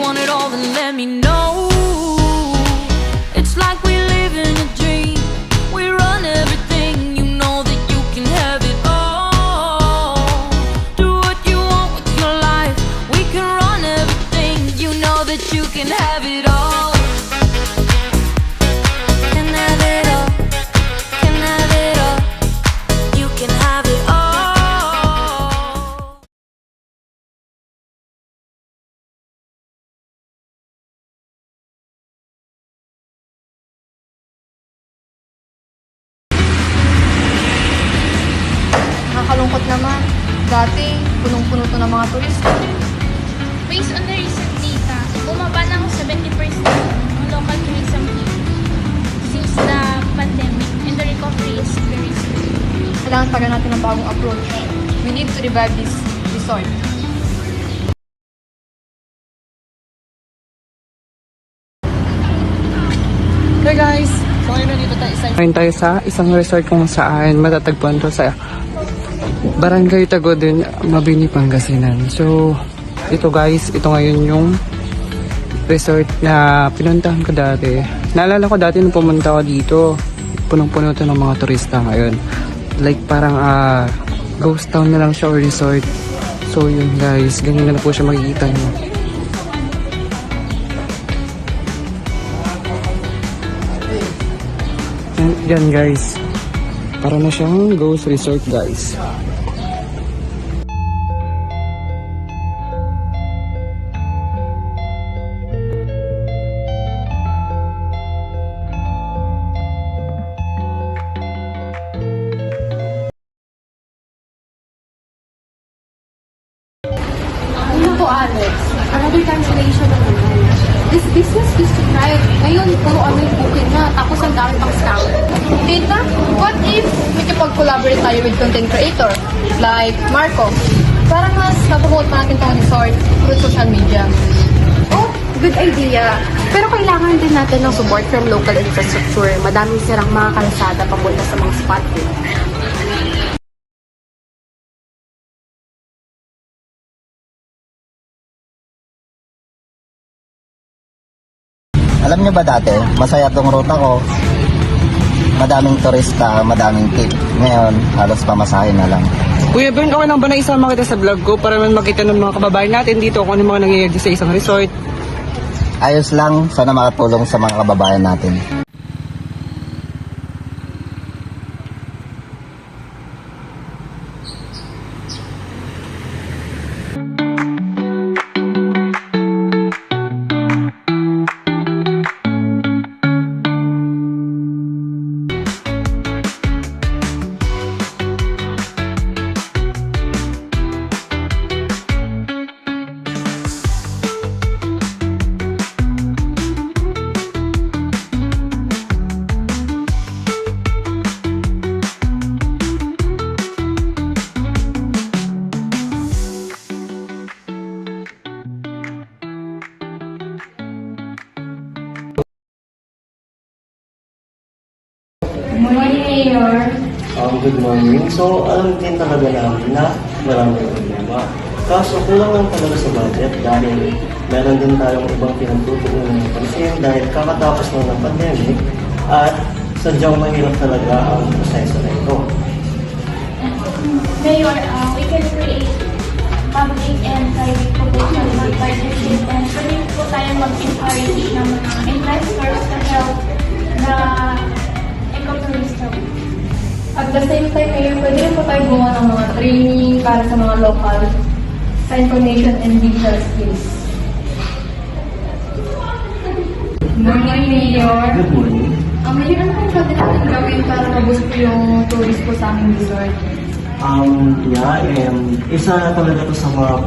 want it all, then let me know. It's like we live in a dream. We run everything, you know that you can have it all. Do what you want with your life. We can run everything, you know that you can have it all. Can have it all. Can have it all. You can have it all. Nakakalungkot naman. Dati, punong-puno to ng mga turista. Based on the recent data, bumaba na ng 70% ang local tourism since the pandemic, and the recovery is very slow. Kailangan tagal natin ng bagong approach. We need to revive this resort. Hey guys! So ngayon nandito tayo sa isang resort kung saan matatagpuan to sa Barangay Tagudin, Mabini, Pangasinan. So ito guys, ito ngayon yung resort na pinuntahan ko dati. Naalala ko dati nung pumunta ko dito, punong-puno to ng mga turista ngayon. Like parang ghost town na lang siya or resort. So yun guys, ganyan na po siya makikita nyo. Yan guys, para na siyang ghost resort guys. Ano po, Alex? Another cancellation na naman. This business used to thrive. Ngayon, puro online booking na. Tapos ang dami pang scam. Tita, what if makipag-collaborate tayo with content creator? Like Marco. Para mas napromote natin tong resort through social media. Oh, good idea. Pero kailangan din natin ng support from local infrastructure. Madaming sirang mga kalsada papunta sa mga spot. Alam nyo ba dati, masaya tong ruta ko. Madaming turista, madaming tip. Ngayon, halos pamasahin na lang. Kuya Ben, okay lang ba na isama kita sa vlog ko para man makita ng mga kababayan natin dito kung ano mga nangyayari sa isang resort? Ayos lang, sana makatulong sa mga kababayan natin. Good morning. So, alam din talaga namin na maraming problema. Kaso, kulang lang talaga sa budget dahil meron din tayong ibang pinagtutuunan ng pansin dahil kakatapos na ng pandemic at sadyang mahirap talaga ang proseso na ito. Mayor, we can create public and private proposal partnership, and pwede po tayong mag-encourage ng mga investors to help the ecotourism. At the same time, ngayon, pwede rin po tayo gumawa ng mga training para sa mga local sa information and digital skills. Good morning, Mayor. Good morning. Mayor, ano pong pwede natin gawin para maboost yung tourist po sa aming resort? Isa na talaga to sa mga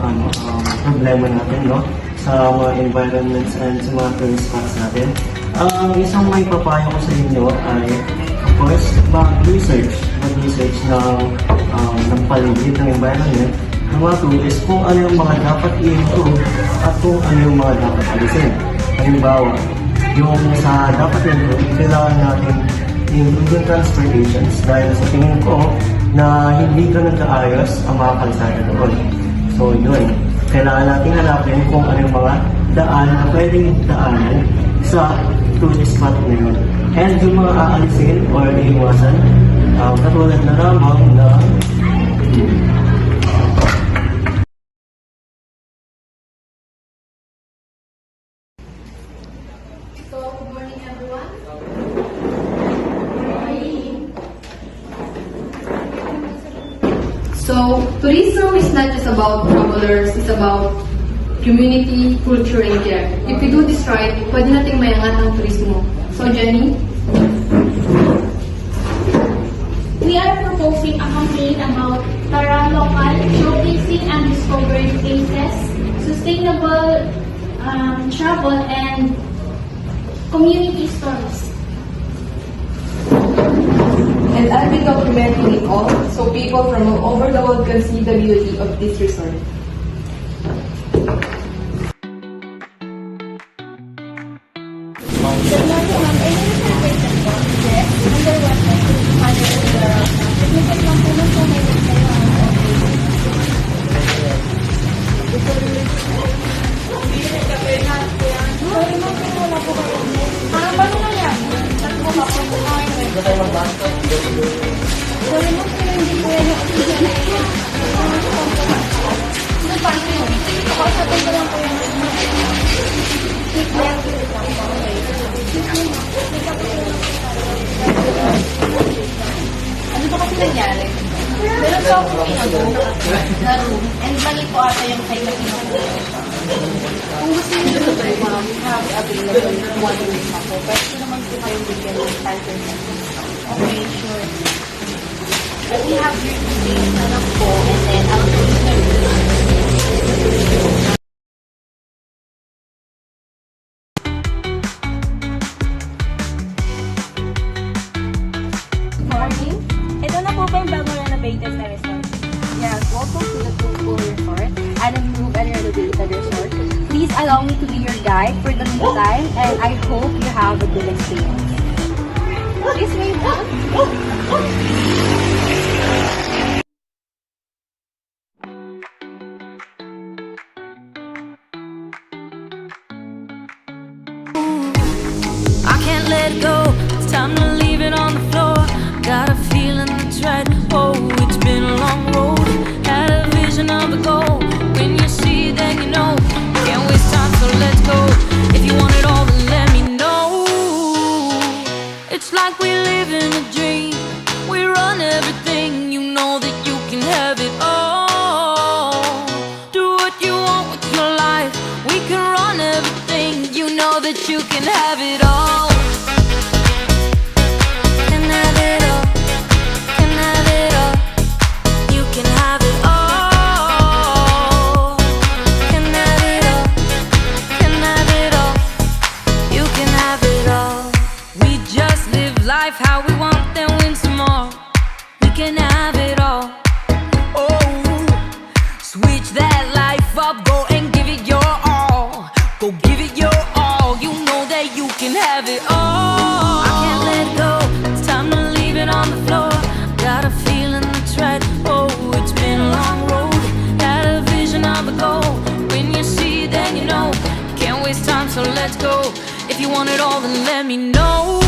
problema natin, no? Sa mga environments and sa mga tourist spots natin. Isang may papayo ko sa inyo ay, of course, mag-research ng paligid ng environment. Number 2 is kung ano yung mga dapat i-improve at kung ano yung mga dapat alisin. Halimbawa, yung sa dapat i-improve, kailangan natin i-improve yung transportations dahil sa tingin ko na hindi ganun kaayos ang mga kalsada doon. So yun, kailangan natin hanapin kung ano yung mga daan na pwedeng daanan sa tourist spot na yun. And yung mga aalisin or iiwasan, katulad na lamang na So, good morning everyone. So, tourism is not just about travelers, it's about community, culture, and care. If we do this right, pwede nating mayangat ang turismo. So, Jenny? We are proposing a campaign about Tara Local, showcasing and discovering places, sustainable travel, and community stories. And I'll be documenting it all so people from all over the world can see the beauty of this resort. Ano ba kasi nangyari? Meron po ako na room and mali po ata yung kay na kinukuha. Kung gusto niyo dito ba, ma'am, have available 1 week ako. Pwede naman po kayong bigyan ng 10%. Okay, sure. But we have your details na lang po and then I'll do Morning. Ito na po ba yung bagong renovated na resort? Yes, welcome to the Tulpo Resort, an improved and renovated resort. Please allow me to be your guide for the meantime, and I hope you have a good experience. This way po. I can't let it go. It's time to leave it on the floor. Got a feeling that's right. Oh, it's been a long road. Had a vision of a goal. When you see, then you know. Can't waste time, so let's go. If you want it all, then let me know. It's like we live in a dream. We run everything. You know that you can have it all. Do what you want with your life. We can run everything. You know that you can have it all. Can have it all. Can have it all. You can have it all. Can have it all. Can have it all. You can have it all. We just live life how we want, then win some more. We can have it all. Oh, switch that life up, go and give it your all. Go give it your all. You know that you can have it all. I can't let it go. It's time to leave it on the floor. Got a feeling that's right. Oh, it's been a long road. Had a vision of a goal. When you see, then you know. Can't waste time, so let's go. If you want it all, then let me know.